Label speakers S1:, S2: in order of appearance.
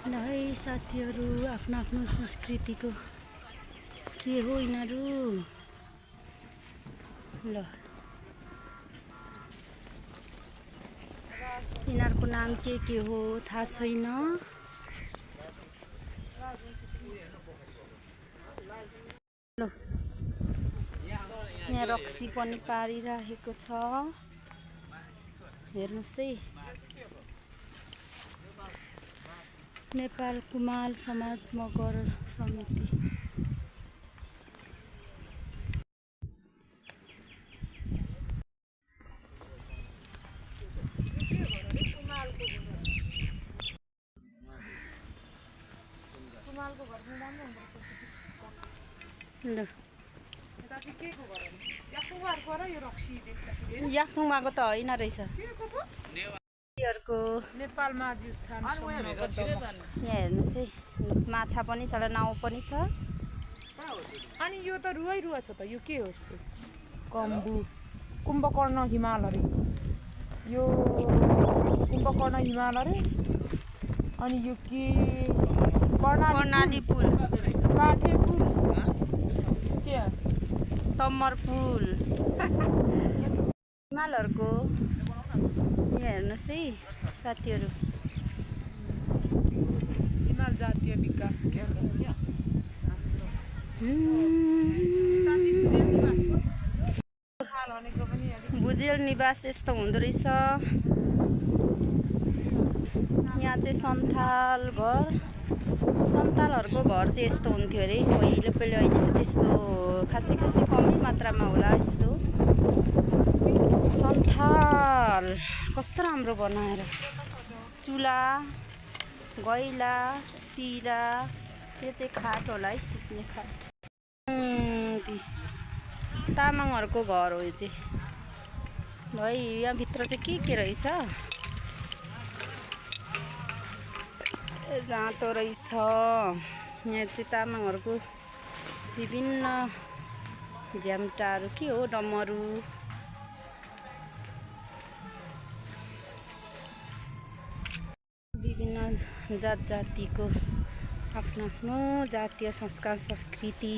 S1: ल है साथीहरू, आफ्नो आफ्नो संस्कृतिको के हो यिनीहरू। ल यिनीहरूको नाम के हो थाहा छैन। ल यहाँ रक्सी पनि पारिरहेको छ, हेर्नुहोस् है। नेपाल कुमाल समाज मगर समिति। याक्थुङमाको त होइन रहेछ,
S2: नेपालमा जुत्थान
S1: यहाँ हेर्नुहोस् है, माछा पनि छ, नाउ पनि छ।
S2: अनि यो त रुवै रुवा छ त, यो के हो यस्तो? कुम्भकर्ण हिमाल अरे यो, कुम्भकर्ण हिमाल अरे। अनि यो के
S1: कर्णाली पुल,
S2: काठे पुल, के
S1: तम्मर पुल हिमालहरूको। यहाँ हेर्नुहोस् है साथीहरू,
S2: हिमाल जातीय विकास केन्द्र।
S1: भुजेल निवास यस्तो हुँदो रहेछ। यहाँ चाहिँ सन्थालहरूको घर चाहिँ यस्तो हुन्थ्यो अरे अहिले त त्यस्तो खासै कमै मात्रामा होला। यस्तो सन्थाल कस्तो राम्रो बनाएर, चुला, गैला, पिरा, यो चाहिँ खाट होला है, सुत्ने खाट। तामाङहरूको घर हो यो चाहिँ। है यहाँभित्र चाहिँ के रहेछ, जाँतो रहेछ। यहाँ चाहिँ तामाङहरूको विभिन्न झ्याम्टाहरू, के हो, डमरू, विभिन्न जात जातिको आफ्नो आफ्नो जातीय संस्कार संस्कृति।